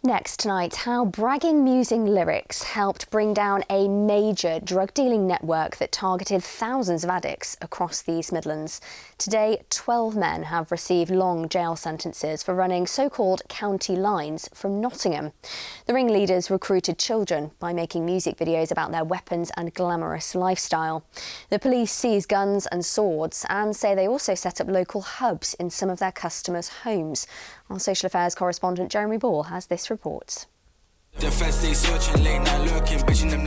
Next tonight, how bragging-musing lyrics helped bring down a major drug-dealing network that targeted thousands of addicts across the East Midlands. Today, 12 men have received long jail sentences for running so-called Countylines from Nottingham. The ringleaders recruited children by making music videos about their weapons and glamorous lifestyle. The police seized guns and swords and say they also set up local hubs in some of their customers' homes. Our social affairs correspondent Jeremy Ball has this report.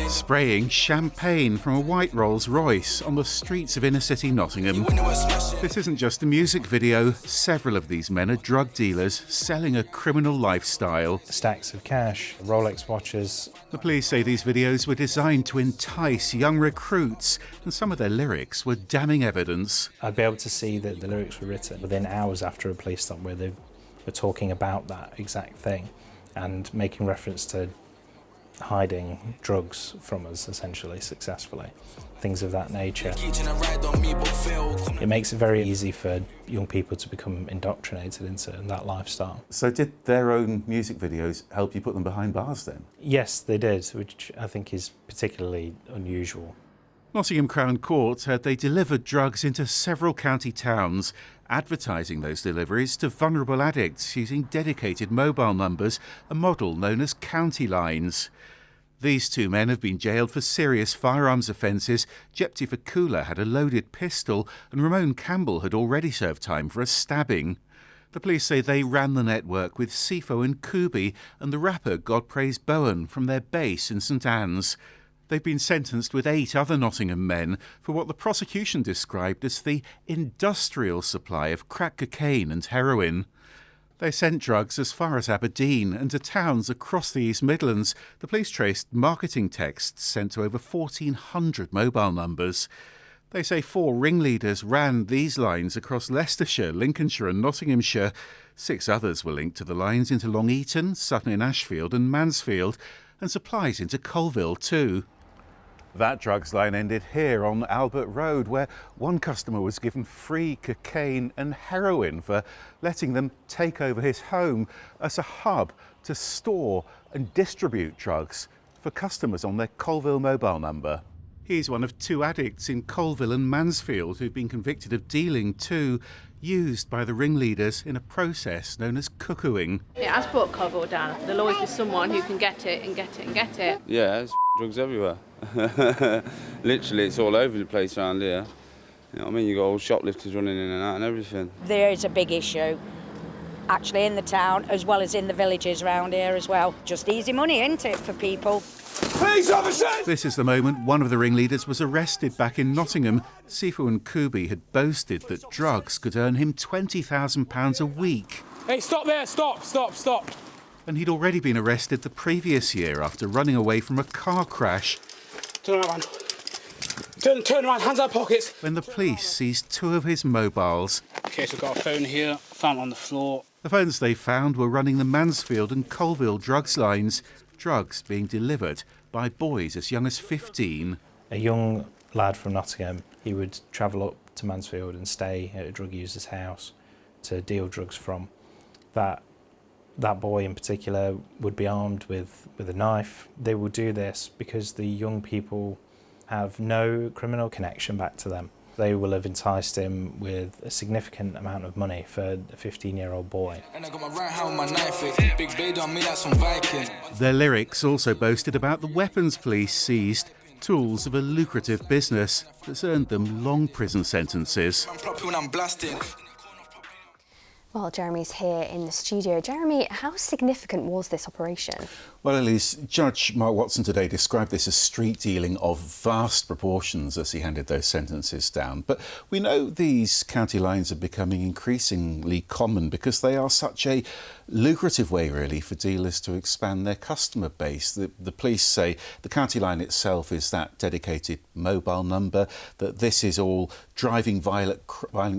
Spraying champagne from a white Rolls-Royce on the streets of inner-city Nottingham. This isn't just a music video. Several of these men are drug dealers selling a criminal lifestyle. Stacks of cash, Rolex watches. The police say these videos were designed to entice young recruits, and some of their lyrics were damning evidence. I'd be able to see that the lyrics were written within hours after a police stop where they were talking about that exact thing and making reference to hiding drugs from us, essentially, successfully. Things of that nature. It makes it very easy for young people to become indoctrinated into that lifestyle. So did their own music videos help you put them behind bars then? Yes, they did, which I think is particularly unusual. Nottingham Crown Court heard they delivered drugs into several county towns, advertising those deliveries to vulnerable addicts using dedicated mobile numbers, a model known as Countylines. These two men have been jailed for serious firearms offences. Jepti Fakula had a loaded pistol and Ramon Campbell had already served time for a stabbing. The police say they ran the network with Sifo and Kubi and the rapper God Praise Bowen from their base in St Anne's. They've been sentenced with 8 other Nottingham men for what the prosecution described as the industrial supply of crack cocaine and heroin. They sent drugs as far as Aberdeen and to towns across the East Midlands. The police traced marketing texts sent to over 1,400 mobile numbers. They say 4 ringleaders ran these lines across Leicestershire, Lincolnshire and Nottinghamshire. 6 others were linked to the lines into Long Eaton, Sutton-in-Ashfield and Mansfield, and supplies into Colville too. That drugs line ended here on Albert Road, where one customer was given free cocaine and heroin for letting them take over his home as a hub to store and distribute drugs for customers on their Colville mobile number. He's one of 2 addicts in Colville and Mansfield who've been convicted of dealing too, used by the ringleaders in a process known as cuckooing. It has brought Colville down. There'll always be someone who can get it and get it and get it. Yeah, there's drugs everywhere. Literally, it's all over the place around here. You know what I mean? You've got all shoplifters running in and out and everything. There is a big issue, actually, in the town as well as in the villages around here as well. Just easy money, isn't it, for people? Police officers! This is the moment one of the ringleaders was arrested back in Nottingham. Sifu and Kubi had boasted that drugs could earn him £20,000 a week. Hey, stop there, stop. And he'd already been arrested the previous year after running away from a car crash. Turn around, man. Turn around, hands out pockets. When the police seized 2 of his mobiles. Okay, so we've got a phone here, found on the floor. The phones they found were running the Mansfield and Colville drugs lines, drugs being delivered by boys as young as 15. A young lad from Nottingham, he would travel up to Mansfield and stay at a drug user's house to deal drugs from. That boy in particular would be armed with a knife. They would do this because the young people have no criminal connection back to them. They will have enticed him with a significant amount of money for a 15-year-old boy. Their lyrics also boasted about the weapons police seized, tools of a lucrative business that's earned them long prison sentences. Well, Jeremy's here in the studio. Jeremy, how significant was this operation? Well, Elise, Judge Mark Watson today described this as street dealing of vast proportions as he handed those sentences down. But we know these county lines are becoming increasingly common because they are such a lucrative way, really, for dealers to expand their customer base. The police say the county line itself is that dedicated mobile number, that this is all driving violent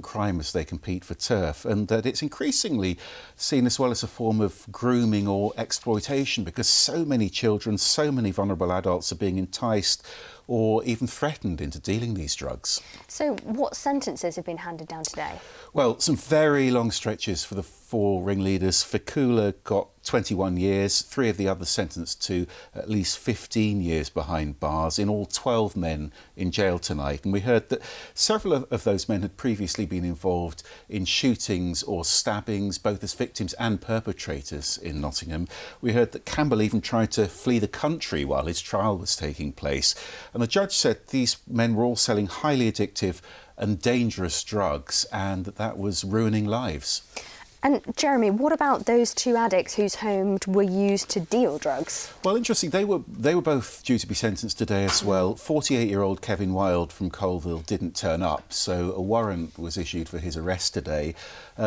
crime as they compete for turf, and that it's increasingly seen as well as a form of grooming or exploitation because so many children, so many vulnerable adults are being enticed or even threatened into dealing these drugs. So what sentences have been handed down today? Well, some very long stretches for the 4 ringleaders. Fikula got 21 years, 3 of the others sentenced to at least 15 years behind bars. In all, 12 men in jail tonight. And we heard that several of those men had previously been involved in shootings or stabbings, both as victims and perpetrators in Nottingham. We heard that Campbell even tried to flee the country while his trial was taking place. And the judge said these men were all selling highly addictive and dangerous drugs, and that was ruining lives. And Jeremy, what about those 2 addicts whose homes were used to deal drugs? Well, interesting, they were both due to be sentenced today as well. 48-year-old Kevin Wilde from Colville didn't turn up, so a warrant was issued for his arrest today.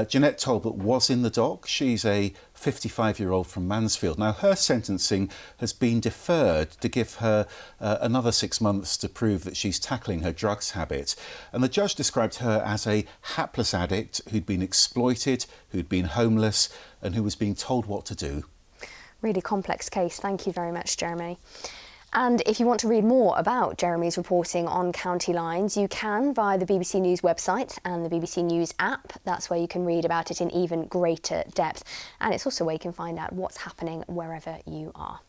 Jeanette Talbot was in the dock. She's a 55-year-old from Mansfield. Now, her sentencing has been deferred to give her another 6 months to prove that she's tackling her drugs habit. And the judge described her as a hapless addict who'd been exploited, who'd been homeless, and who was being told what to do. Really complex case. Thank you very much, Jeremy. And if you want to read more about Jeremy's reporting on Countylines, you can via the BBC News website and the BBC News app. That's where you can read about it in even greater depth. And it's also where you can find out what's happening wherever you are.